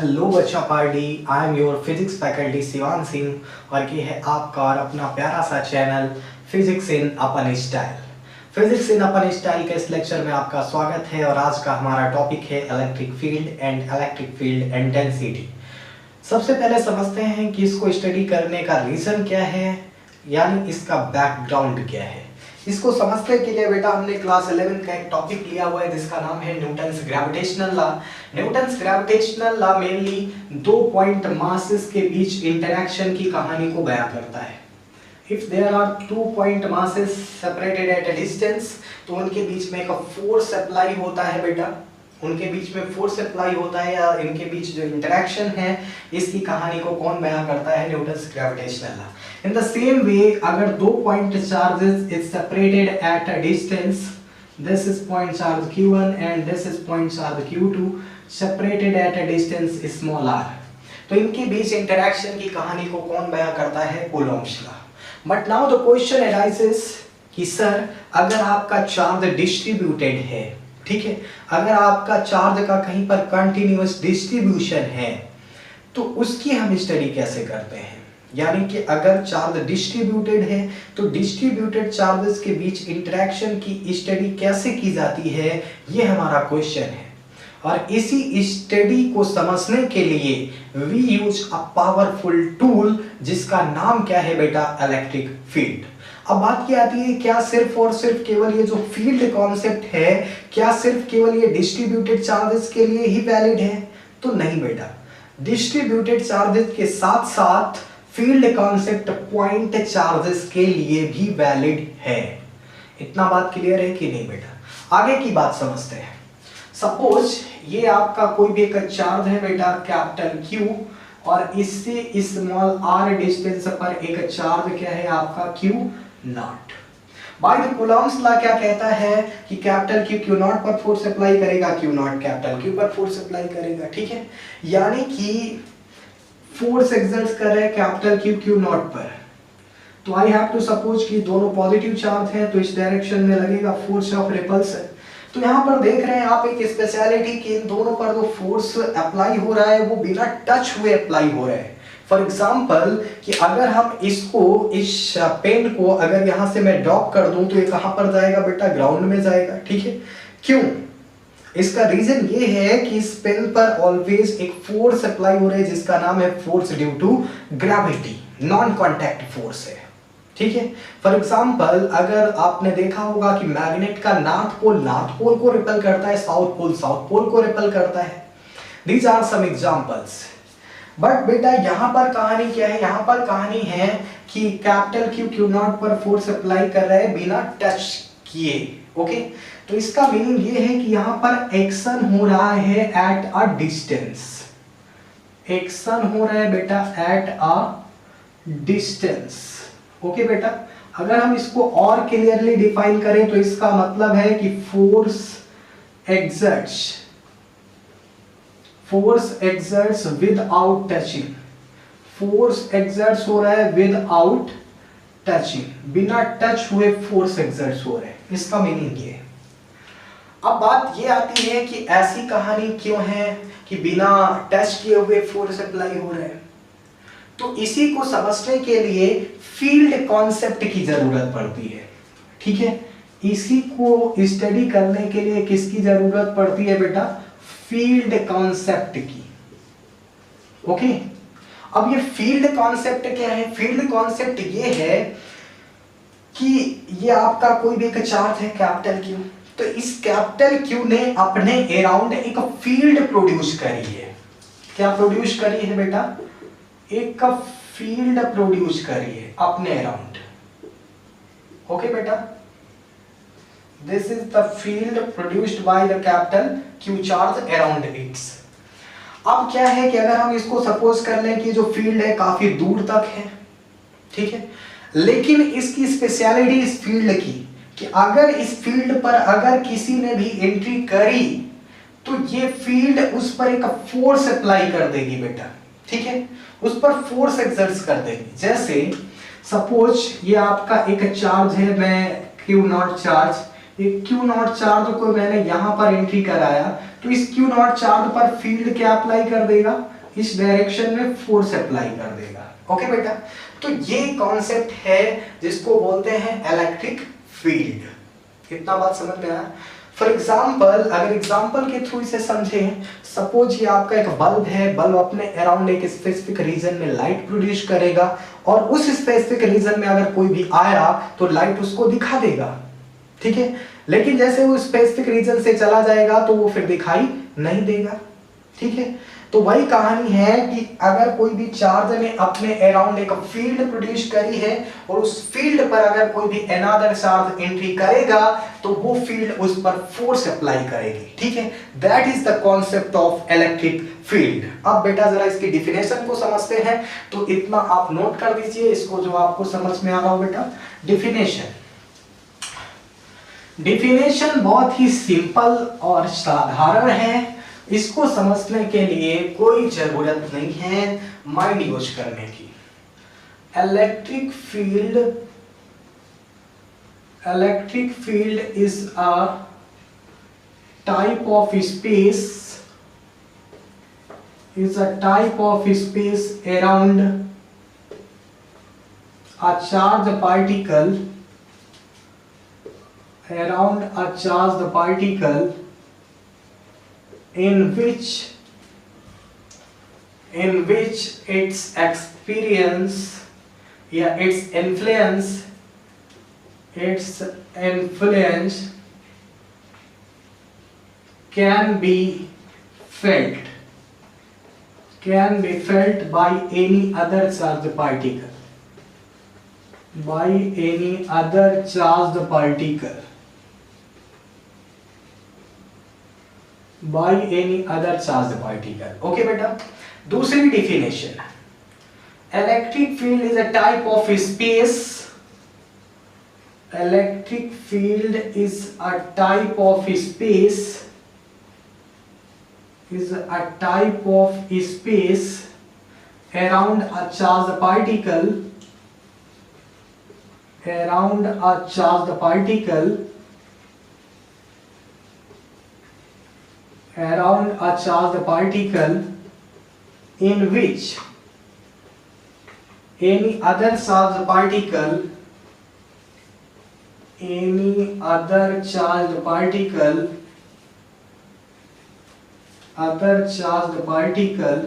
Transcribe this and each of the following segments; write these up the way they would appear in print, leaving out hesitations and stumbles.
Hello बच्चा party, I am your physics faculty Shivan Singh और ये है आपका और अपना प्यारा सा चैनल फिजिक्स इन अपन स्टाइल। फिजिक्स इन अपन स्टाइल के इस लेक्चर में आपका स्वागत है और आज का हमारा टॉपिक है electric field and electric field intensity. सबसे पहले समझते हैं कि इसको स्टडी करने का रीजन क्या है, यानी इसका बैकग्राउंड क्या है। इसको समझने के लिए बेटा हमने क्लास 11 का एक टॉपिक लिया हुआ है जिसका नाम है Newton's gravitational law. Newton's gravitational law mainly दो पॉइंट मासेस के बीच इंटरेक्शन की कहानी को बयां करता है। If there are two point masses separated at a distance, तो उनके बीच में एक फोर्स अप्लाई होता है बेटा, उनके बीच में फोर्स अप्लाई होता है या इनके बीच जो इंटरेक्शन है, इसकी कहानी को कौन बयां करता है? Newton's gravitational law. In the same way, अगर दो point charges is separated at a distance, this is point charge q1 and this is point charge q2, separated at a distance small r, तो इनके बीच interaction की कहानी को कौन बयां करता है? Coulomb's law. But now the question arises कि सर अगर आपका चार्ज डिस्ट्रीब्यूटेड है, ठीक है, अगर आपका चार्ज का कहीं पर कंटिन्यूअस डिस्ट्रीब्यूशन है तो उसकी हम स्टडी कैसे करते हैं? यानी कि अगर चार्ज डिस्ट्रीब्यूटेड है तो डिस्ट्रीब्यूटेड चार्जेस के बीच इंटरेक्शन की स्टडी कैसे की जाती है, ये हमारा क्वेश्चन है। और इसी स्टडी को समझने के लिए we use a powerful tool जिसका नाम क्या है बेटा? Electric field. अब बात क्या आती है, क्या सिर्फ और सिर्फ केवल ये जो फील्ड कॉन्सेप्ट है, क्या सिर्फ केवल ये डिस्ट्रीब्यूटेड चार्जेस के लिए ही वैलिड है? तो नहीं बेटा, डिस्ट्रीब्यूटेड चार्जेस के साथ साथ फील्ड कॉन्सेप्ट पॉइंट चार्जेस के लिए भी वैलिड है। इतना बात क्लियर है कि नहीं बेटा? आगे की बात समझते हैं। सपोज ये आपका कोई भी एक चार्ज है बेटा कैपिटल Q और इससे स्मॉल r डिस्टेंस पर एक चार्ज क्या है आपका Q not. By the Coulomb's law क्या कहता है कि कैपिटल Q नॉट पर फोर्स अप्लाई करेगा, Q नॉट कैपिटल Q पर फोर्स अप्लाई करेगा, ठीक है। यानी कि फोर्स एक्सर्ट कर रहे हैं कैपिटल Q नॉट पर, तो आई हैव टू सपोज कि दोनों पॉजिटिव चार्ज हैं तो इस डायरेक्शन में लगेगा फोर्स ऑफ रिपल्सन। तो यहाँ पर देख रहे हैं आप एक स्पेशलिटी कि इन दोनों पर जो फोर्स अप्लाई हो रहा है वो बिना टच हुए अप्लाई हो रहा है। फॉर एग्जाम्पल कि अगर हम इसको, इस पेन को अगर यहाँ से मैं ड्रॉप कर दूं तो ये कहाँ पर जाएगा बेटा? ग्राउंड में जाएगा, ठीक है। क्यों? इसका रीजन ये है कि इस पेन पर ऑलवेज एक फोर्स अप्लाई हो रहा है जिसका नाम है force due to gravity, non contact force है, ठीक है। फॉर एग्जाम्पल अगर आपने देखा होगा कि मैग्नेट का नॉर्थ पोल को रिपेल करता है, साउथ पोल को रिपेल करता है। These are some examples. But बेटा यहाँ पर कहानी क्या है? यहाँ पर कहानी है कि कैपिटल Q नॉट पर फोर्स अप्लाई कर रहा है बिना टच किए, ओके। तो इसका मीनिंग ये है कि यहाँ पर एक्शन हो रहा है एट अ डिस्टेंस, एक्शन हो रहा है बेटा एट अ डिस्टेंस, ओके बेटा। अगर हम इसको और क्लियरली डिफाइन करें तो इसका मतलब है कि force exerts without touching, force exerts हो रहा है विदाउट टचिंग, बिना टच हुए फोर्स एक्सर्ट्स हो रहे हैं, इसका मीनिंग ये है। अब बात ये आती है कि ऐसी कहानी क्यों है कि बिना टच किए हुए फोर्स अप्लाई हो रहा है? तो इसी को समझने के लिए फील्ड कॉन्सेप्ट की जरूरत पड़ती है, ठीक है। इसी को स्टडी करने के लिए किसकी जरूरत पड़ती है बेटा? फील्ड कॉन्सेप्ट की, ओके। अब ये फील्ड कॉन्सेप्ट क्या है? फील्ड कॉन्सेप्ट ये है कि ये आपका कोई भी एक चार्ज है कैपिटल Q, तो इस कैपिटल Q ने अपने अराउंड एक फील्ड प्रोड्यूस करी है। क्या प्रोड्यूस करी है बेटा? एक फील्ड प्रोड्यूस करी है अपने अराउंड, ओके बेटा। This is the field produced by the capital Q charge around its. अब क्या है कि अगर हम इसको सपोज कर लें कि जो फील्ड है काफी दूर तक है, ठीक है, लेकिन इसकी स्पेशलिटी इस फील्ड की कि अगर इस फील्ड पर अगर किसी ने भी एंट्री करी तो ये फील्ड उस पर एक फोर्स अप्लाई कर देगी बेटा, ठीक है, उस पर फोर्स एक्सर्ट कर देगी। जैसे सपोज ये आपका एक चार्ज है, मैं Q नॉट चार्ज, एक Q नॉट चार्ज को मैंने यहां पर एंट्री कराया तो इस क्यू नॉट चार्ज पर फील्ड क्या अप्लाई कर देगा, इस डायरेक्शन में फोर्स अप्लाई कर देगा। ओके बेटा, तो ये कॉन्सेप्ट है जिसको बोलते हैं इलेक्ट्रिक फील्ड। इतना बात समझ में आया। फॉर एग्जाम्पल, अगर एग्जाम्पल के थ्रू इसे समझें, सपोज ये आपका एक बल्ब है, बल्ब अपने अराउंड एक स्पेसिफिक रीजन में लाइट प्रोड्यूस करेगा और उस स्पेसिफिक रीजन में अगर कोई भी आया तो लाइट उसको दिखा देगा, ठीक है। लेकिन जैसे वो स्पेसिफिक रीजन से चला जाएगा तो वो फिर दिखाई नहीं देगा, ठीक है। तो वही कहानी है कि अगर कोई भी चार्ज ने अपने अराउंड एक फील्ड प्रोड्यूस करी है और उस फील्ड पर अगर कोई भी अनदर चार्ज एंट्री करेगा तो वो फील्ड उस पर फोर्स अप्लाई करेगी, ठीक है। That is the concept of electric field. अब बेटा जरा इसकी डिफिनेशन को समझते हैं, तो इतना आप नोट कर दीजिए इसको जो आपको समझ में आ रहा हो बेटा। डिफिनेशन बहुत ही सिंपल और साधारण है, इसको समझने के लिए कोई जरूरत नहीं है माइंड यूज करने की। Electric field is a type of space around a charged particle in which its experience, its influence can be felt by any other charged particle, okay बेटा। दूसरी definition, electric field is a type of space, around a charged particle in which any other charged particle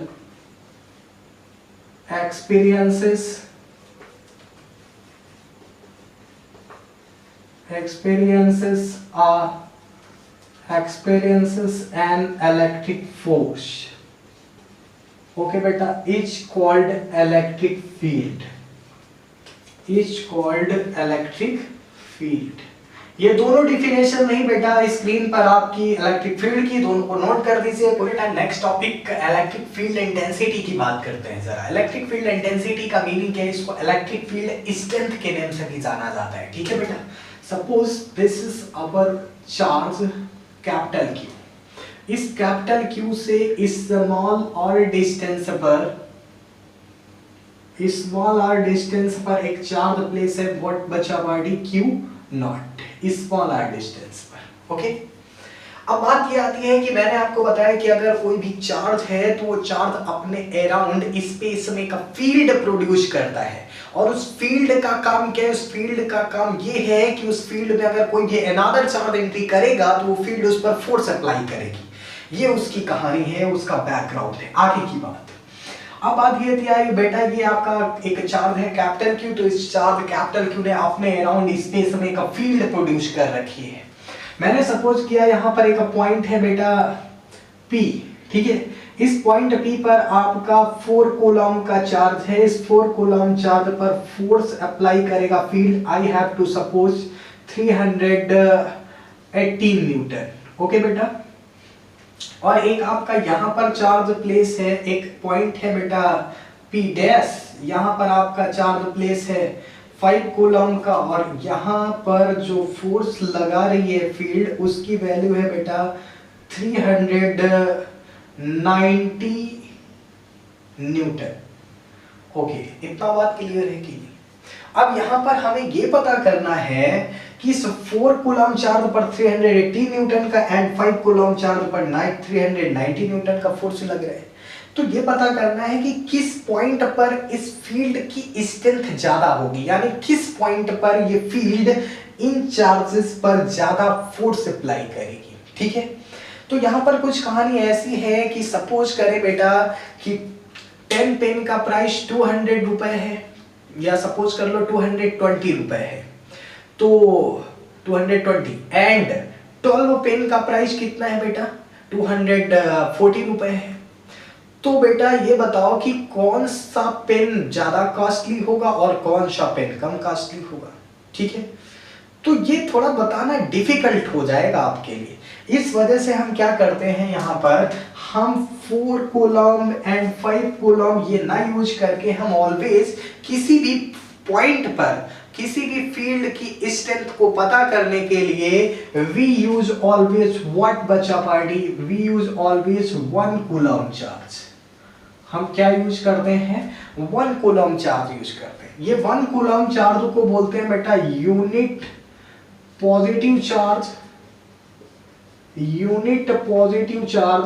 experiences an electric force, okay बेटा, is called electric field। ये दोनों definition नहीं बेटा screen पर आपकी electric field की, दोनों को नोट कर दीजिए। बेटा next topic electric field intensity की बात करते हैं जरा। इलेक्ट्रिक फील्ड इंटेंसिटी का मीनिंग क्या है, इसको इलेक्ट्रिक फील्ड स्ट्रेंथ के नाम से भी जाना जाता है, ठीक है बेटा। Suppose this is our charge capital Q, इस कैपिटल Q से स्मॉल r डिस्टेंस पर एक चार्ज प्लेस है, व्हाट बचा body Q not, small r distance पर, ओके। अब बात ये आती है कि मैंने आपको बताया कि अगर कोई भी चार्ज है तो वो चार्ज अपने अराउंड स्पेस में का फील्ड प्रोड्यूस करता है, और उस फील्ड का काम क्या है, उस फील्ड का काम ये है कि उस फील्ड में अगर कोई भी अनदर चार्ज एंट्री करेगा तो वो फील्ड उस पर फोर्स अप्लाई करेगी। ये उसकी कहानी है, उसका बैकग्राउंड है। आगे की बात, अब बात ये थी आई बेटा, ये आपका एक चार्ज है कैपिटल Q, तो इस चार्ज कैपिटल Q ने अपने अराउंड स्पेस में का फील्ड प्रोड्यूस कर रखी है। मैंने सपोज किया यहाँ पर एक पॉइंट है बेटा P, ठीक है। इस पॉइंट P पर आपका 4 कूलम का चार्ज है, इस 4 कूलम चार्ज पर फोर्स अप्लाई करेगा field, I have to suppose 318 newton, okay बेटा। और एक आपका यहाँ पर चार्ज प्लेस है, एक पॉइंट है बेटा P डैश, यहाँ पर आपका चार्ज प्लेस है 5 कूलम का, और यहाँ पर जो फोर्स लगा रही है फील्ड उसकी वैल्यू है बेटा 390 न्यूटन, ओके। इतना बात क्लियर है कि नहीं? अब यहाँ पर हमें ये पता करना है किस 4 कूलम चार्ज पर 380 न्यूटन का एंड 5 कूलम चार्ज पर 390 न्यूटन का फोर्स लग रहा है। तो ये पता करना है कि किस पॉइंट पर इस फील्ड की स्ट्रेंथ ज्यादा होगी, यानी किस पॉइंट पर ये फील्ड इन चार्जेस पर ज्यादा फोर्स अप्लाई करेगी। ठीक है, तो यहाँ पर कुछ कहानी ऐसी है कि सपोज करें बेटा कि 10 पेन का प्राइस 200 रुपए है, या सपोज कर लो 220 रुपए है, तो 220 एंड 12 पेन का प्राइस कितना है बेटा 240 रुपए है। तो बेटा ये बताओ कि कौन सा पेन ज्यादा कॉस्टली होगा और कौन सा पेन कम कॉस्टली होगा। ठीक है, तो ये थोड़ा बताना डिफिकल्ट हो जाएगा आपके लिए। इस वजह से हम क्या करते हैं, यहाँ पर हम 4 कूलम एंड 5 कूलम ये ना यूज करके हम ऑलवेज किसी भी पॉइंट पर किसी भी फील्ड की स्ट्रेंथ को पता करने के लिए वी यूज ऑलवेज व्हाट बच्चा party, we use always 1 coulomb charge. हम क्या यूज करते हैं, 1 कूलम चार्ज यूज करते हैं। ये 1 कूलम चार्ज को बोलते हैं बेटा unit positive charge, unit positive charge,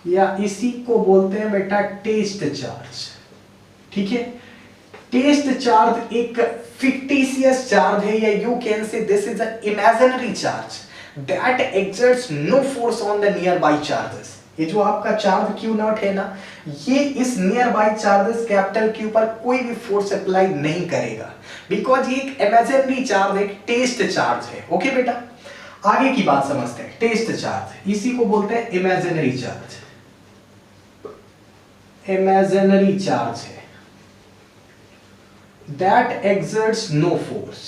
या इसी को बोलते हैं बेटा टेस्ट चार्ज। ठीक है, टेस्ट चार्ज एक फिक्टिशियस चार्ज है, या you can say this is a imaginary charge that exerts no force on the nearby charges. ये जो आपका चार्ज Q नॉट है ना, ये इस near by charges capital Q पर कोई भी फोर्स अप्लाई नहीं करेगा, बिकॉज ये एक इमेजिनरी चार्ज है, टेस्ट चार्ज है। ओके बेटा, आगे की बात समझते हैं। टेस्ट चार्ज इसी को बोलते हैं इमेजिनरी चार्ज, इमेजिनरी चार्ज है that exerts no force,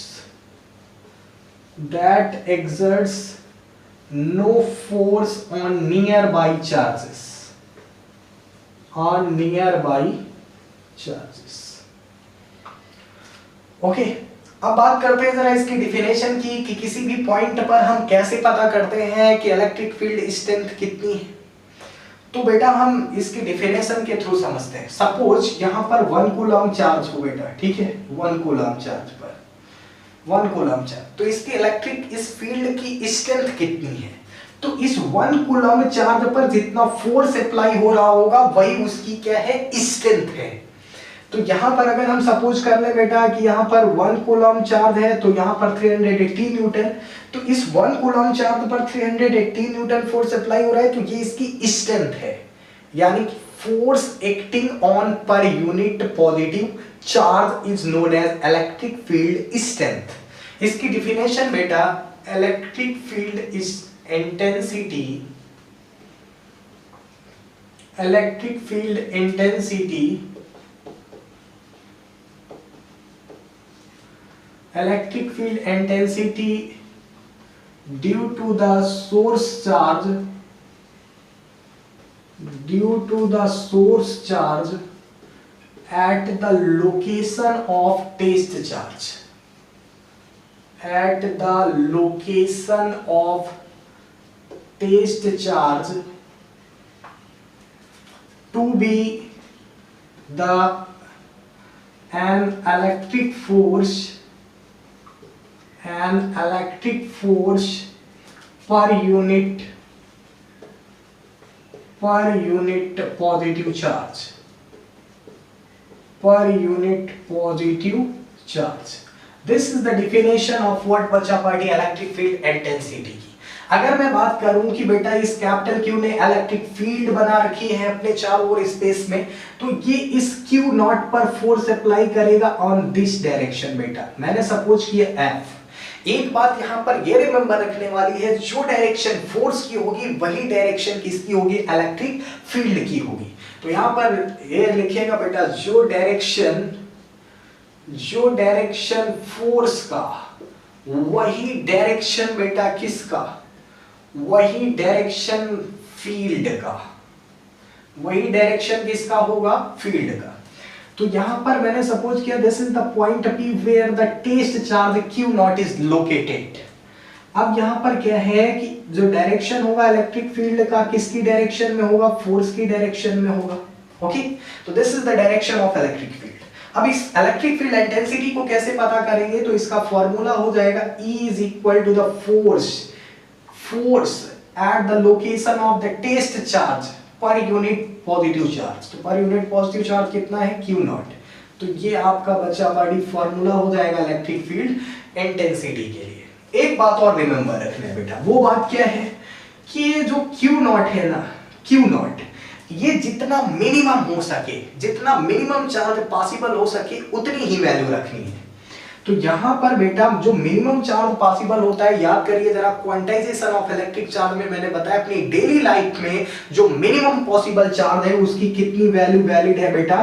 that exerts no force on nearby charges, on nearby charges। Okay, अब बात करते हैं जरा इसकी डिफिनेशन की कि किसी भी पॉइंट पर हम कैसे पता करते हैं कि इलेक्ट्रिक फील्ड स्ट्रेंथ कितनी है। तो बेटा हम इसकी डिफिनेशन के थ्रू समझते हैं। सपोज यहां पर 1 कूलम चार्ज हो बेटा, ठीक है, 1 कूलम चार्ज पर 1 कूलम चार्ज, तो इसकी इलेक्ट्रिक इस फील्ड की स्ट्रेंथ कितनी है। तो इस 1 कूलम चार्ज पर जितना फोर्स अप्लाई हो रहा होगा वही उसकी क्या है, स्ट्रेंथ है। तो यहां पर अगर हम सपोज कर ले बेटा कि यहां पर 1 कूलम चार्ज है, तो यहां पर 380 न्यूटन, तो इस 1 कूलम चार्ज पर 380 न्यूटन फोर्स अप्लाई हो रहा है, तो ये इसकी स्ट्रेंथ है, यानी force acting on per unit positive charge is known as electric field strength. इसकी डिफिनेशन बेटा, electric field is intensity, electric field intensity, electric field intensity due to the source charge, due to the source charge at the location of test charge, at the location of test charge to be the an electric force per unit positive charge, per unit positive charge। This is the definition of what बचा party electric field intensity की। अगर मैं बात करूं कि बेटा इस capital Q ने इलेक्ट्रिक फील्ड बना रखी है अपने चारों ओर स्पेस में, तो ये इस Q नॉट पर फोर्स अप्लाई करेगा ऑन दिस डायरेक्शन। बेटा मैंने सपोज किया F। एक बात यहां पर ये रिमेंबर रखने वाली है, जो डायरेक्शन फोर्स की होगी वही डायरेक्शन किसकी होगी, इलेक्ट्रिक फील्ड की होगी। तो यहां पर ये लिखेगा बेटा, जो डायरेक्शन फोर्स का वही डायरेक्शन बेटा किसका, वही डायरेक्शन फील्ड का, वही डायरेक्शन किसका होगा, फील्ड का। तो यहां पर मैंने सपोज किया this is the point P where the test charge Q naught is located. अब यहां पर क्या है कि जो डायरेक्शन होगा इलेक्ट्रिक फील्ड का किसकी डायरेक्शन में होगा, फोर्स की डायरेक्शन में होगा। ओके, तो this is the direction of electric field. अब इस इलेक्ट्रिक फील्ड इंटेंसिटी को कैसे पता करेंगे, तो इसका फॉर्मूला हो जाएगा E is equal to the force at the location of the test charge per unit positive charge. तो पर यूनिट पॉजिटिव चार्ज कितना है, Q नॉट। तो ये आपका बचा बड़ी फॉर्मूला हो जाएगा इलेक्ट्रिक फील्ड इंटेंसिटी के लिए। एक बात और रिमेंबर रखना बेटा, वो बात क्या है कि ये जो Q नॉट है ना, Q नॉट, ये जितना मिनिमम हो सके, जितना मिनिमम चार्ज पॉसिबल हो सके उतनी ही वैल्यू रखनी है। तो यहां पर बेटा जो मिनिमम चार्ज पॉसिबल होता है, याद करिए जरा, क्वांटाइजेशन ऑफ इलेक्ट्रिक चार्ज में मैंने बताया अपनी डेली लाइफ में जो मिनिमम पॉसिबल चार्ज है उसकी कितनी वैल्यू वैलिड है बेटा,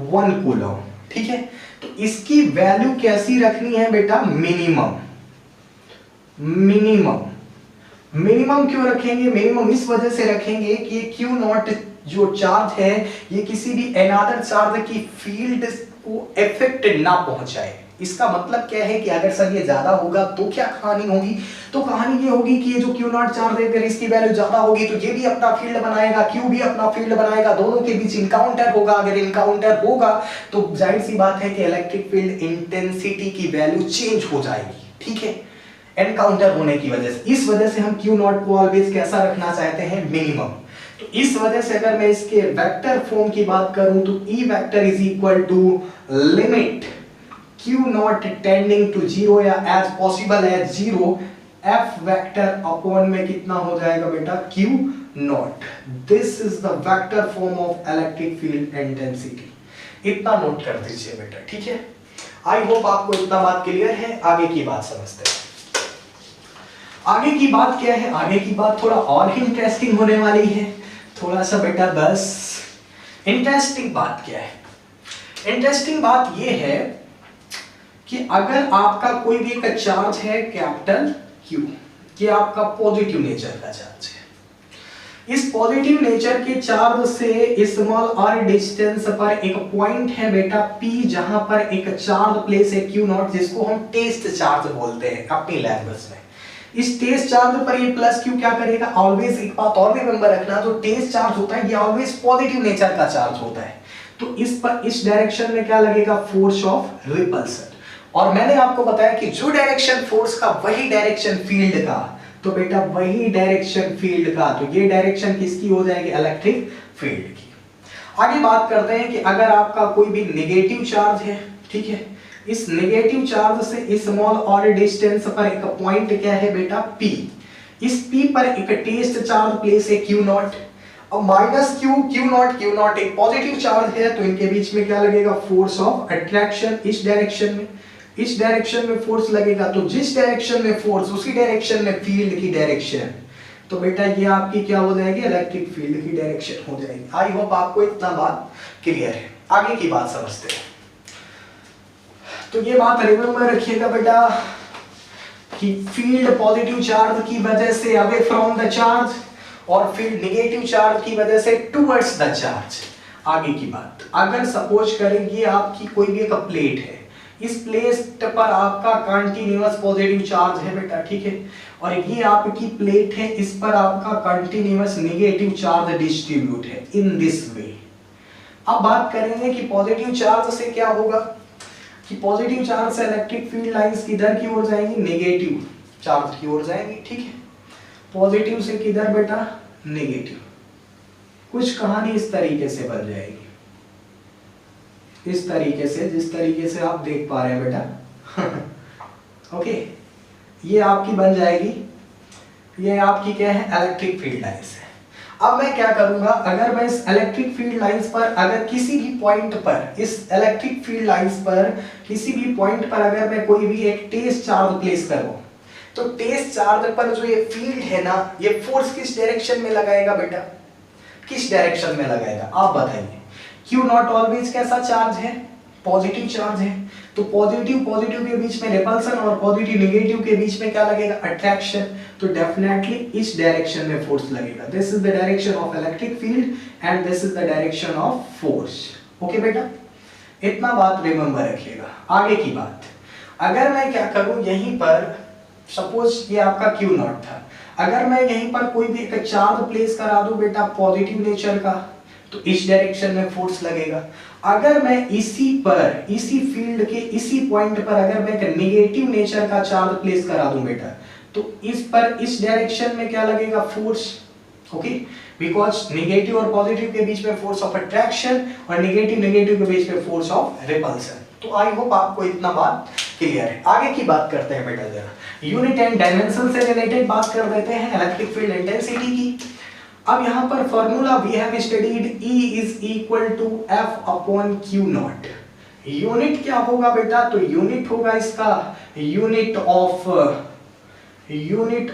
1 कूलम। ठीक है, तो इसकी वैल्यू कैसी रखनी है बेटा, मिनिमम। मिनिमम क्यों रखेंगे, मिनिमम इस वजह से रखेंगे कि Q नॉट जो चार्ज है ये किसी भी अनदर चार्ज की फील्ड को इफेक्ट ना पहुंचाए। इसका मतलब क्या है कि अगर सर ये ज्यादा होगा तो क्या कहानी होगी, तो कहानी ये होगी कि ये जो Q नॉट चार्ज है अगर इसकी वैल्यू ज्यादा होगी तो ये भी अपना फील्ड बनाएगा, Q भी अपना फील्ड बनाएगा, दोनों के बीच इनकाउंटर होगा। अगर इनकाउंटर होगा तो जाहिर सी बात है कि इलेक्ट्रिक फील्ड इंटेंसिटी की वैल्यू चेंज हो जाएगी। ठीक है, एनकाउंटर होने की वजह से। इस वजह से हम Q नॉट को ऑलवेज कैसा रखना चाहते हैं, मिनिमम। तो इस वजह से अगर मैं इसके वेक्टर फॉर्म की बात करूं तो E vector is equal to limit Q naught tending to 0 या as possible as 0 F vector upon में कितना हो जाएगा बेटा, Q naught. This is the vector form of electric field intensity. इतना नोट कर दीजिए बेटा। ठीक है, आई होप आपको इतना बात क्लियर है। आगे की बात समझते हैं। आगे की बात क्या है, आगे की बात थोड़ा और इंटरेस्टिंग होने वाली है। थोड़ा सा बेटा बस इंटरेस्टिंग बात क्या है, इंटरेस्टिंग बात ये है कि अगर आपका कोई भी एक चार्ज है कैपिटल Q, ये आपका पॉजिटिव नेचर का चार्ज है। इस पॉजिटिव नेचर के चार्ज से स्मॉल r डिस्टेंस पर एक पॉइंट है बेटा P, जहां पर एक चार्ज प्लेस है Q नॉट, जिसको हम टेस्ट चार्ज बोलते हैं अपनी लैंग्वेज में। इस टेस्ट चार्ज पर ये प्लस Q क्या करेगा, ऑलवेज एक बात और रिमेंबर रखना, जो टेस्ट चार्ज होता है ये ऑलवेज पॉजिटिव नेचर का चार्ज होता है। तो इस पर इस डायरेक्शन में क्या लगेगा, फोर्स ऑफ रिपल्सन। और मैंने आपको बताया कि जो डायरेक्शन फोर्स का वही डायरेक्शन फील्ड का, तो बेटा वही डायरेक्शन फील्ड का, तो ये डायरेक्शन किसकी हो जाएगी, इलेक्ट्रिक फील्ड की। आगे बात करते हैं कि अगर आपका कोई भी नेगेटिव चार्ज है, ठीक है, इस नेगेटिव चार्ज से स्मॉल और डिस्टेंस पर एक पॉइंट क्या है बेटा, P। इस P पर एक टेस्ट चार्ज प्लेस है Q नॉट, और माइनस Q नॉट एक पॉजिटिव चार्ज है, तो इनके बीच में क्या लगेगा, फोर्स ऑफ अट्रैक्शन। इस डायरेक्शन में फोर्स लगेगा, तो जिस डायरेक्शन में फोर्स उसी डायरेक्शन में फील्ड की डायरेक्शन, तो बेटा ये आपकी क्या हो जाएगी, इलेक्ट्रिक फील्ड की डायरेक्शन हो जाएगी। आई होप आपको इतना बात क्लियर है। आगे की बात समझते हैं। तो ये बात रिमेंबर रखिएगा बेटा कि फील्ड पॉजिटिव चार्ज की वजह से अवे फ्रॉम द चार्ज और फील्ड नेगेटिव चार्ज की वजह से टुवर्ड्स द चार्ज। आगे की बात, अगर सपोज करेंगे आपकी कोई भी एक प्लेट है, इस प्लेट पर आपका कंटीन्यूअस पॉजिटिव चार्ज है बेटा, ठीक है, और ये आपकी प्लेट है, इस पर आपका कंटीन्यूअस नेगेटिव चार्ज डिस्ट्रीब्यूट है इन दिस वे। अब बात करेंगे कि पॉजिटिव चार्ज से क्या होगा, कि पॉजिटिव चार्ज से इलेक्ट्रिक फील्ड लाइंस किधर की ओर जाएंगी, नेगेटिव चार्ज की ओर जाएंगी। ठीक है, पॉजिटिव से किधर बेटा, नेगेटिव। कुछ कहानी इस तरीके से बन जाएगी, इस तरीके से, जिस तरीके से आप देख पा रहे हैं बेटा। ओके, ये आपकी बन जाएगी, ये आपकी क्या है, इलेक्ट्रिक फील्ड लाइंस है। अब मैं क्या करूंगा, अगर मैं इस इलेक्ट्रिक फील्ड लाइंस पर अगर किसी भी पॉइंट पर, इस इलेक्ट्रिक फील्ड लाइंस पर किसी भी पॉइंट पर अगर मैं कोई भी एक टेस्ट चार्ज प्लेस करूं, तो टेस्ट चार्ज पर जो ये फील्ड है ना, ये फोर्स किस डायरेक्शन में लगाएगा बेटा, किस डायरेक्शन में लगाएगा, आप बताइए। Q नॉट ऑलवेज कैसा चार्ज है, पॉजिटिव चार्ज है, तो पॉजिटिव के बीच में रिपल्सन और पॉजिटिव नेगेटिव के बीच में क्या लगेगा, अट्रैक्शन। तो डेफिनेटली इस डायरेक्शन में फोर्स लगेगा। This is the direction of electric field and this is the direction of force. Okay बेटा, इतना बात रिमेंबर रखिएगा। आगे की बात, अगर मैं क्या करूं, यहीं पर सपोज ये आपका Q नॉट था, अगर मैं यहीं पर कोई भी एक चार्ज प्लेस करा दूं बेटा पॉजिटिव नेचर का, तो इस डायरेक्शन में फोर्स लगेगा। अगर मैं इसी फील्ड के इसी पॉइंट पर अगर मैं एक नेगेटिव नेचर का चार्ज प्लेस करा दूं बेटा, तो इस डायरेक्शन में क्या लगेगा, फोर्स। ओके, बिकॉज नेगेटिव और पॉजिटिव के बीच में फोर्स ऑफ अट्रैक्शन और नेगेटिव के बीच में फोर्स ऑफ रिपल्सन। तो आई होप आपको इतना बात क्लियर है। आगे की बात करते हैं बेटा, जरा यूनिट एंड डायमेंशन से रिलेटेड बात कर देते हैं इलेक्ट्रिक फील्ड इंटेंसिटी की। अब यहाँ पर formula we have studied, E is equal to F upon Q naught. Unit क्या होगा बेटा, तो यूनिट होगा इसका unit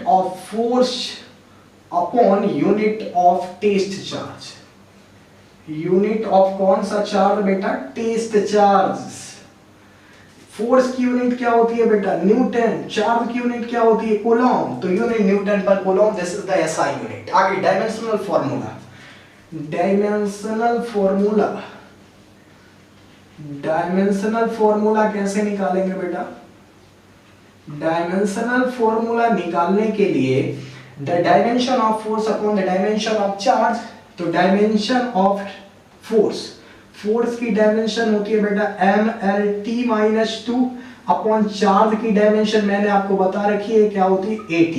of force upon unit of test charge. Unit of कौन सा चार्ज बेटा, टेस्ट चार्ज। फोर्स की यूनिट क्या होती है बेटा, न्यूटन। चार्ज की यूनिट क्या होती है, कूलॉम। तो यूनिट न्यूटन पर Coulomb, this is the SI unit. आगे डायमेंशनल फॉर्मूला, डायमेंशनल फॉर्मूला कैसे निकालेंगे बेटा, डायमेंशनल फॉर्मूला निकालने के लिए the dimension of force upon the dimension of charge. तो डायमेंशन ऑफ फोर्स की डायमेंशन होती है बेटा mlt माइनस 2 अपॉन चार्ज की डायमेंशन मैंने आपको बता रखी है क्या होती है, at।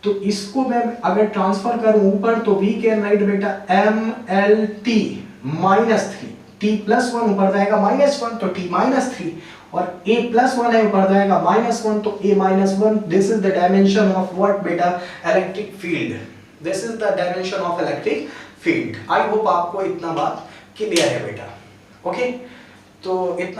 तो इसको मैं अगर ट्रांसफर करूं ऊपर, तो वी कैन राइट बेटा mlt माइनस 3, t प्लस 1 ऊपर जाएगा माइनस 1, तो t माइनस 3, और a प्लस 1 है ऊपर जाएगा माइनस 1, तो a minus 1। This is the dimension of what बेटा, electric field. This is the dimension of electric field. I hope आपको इतना बात क्लियर है बेटा। ओके, तो इतना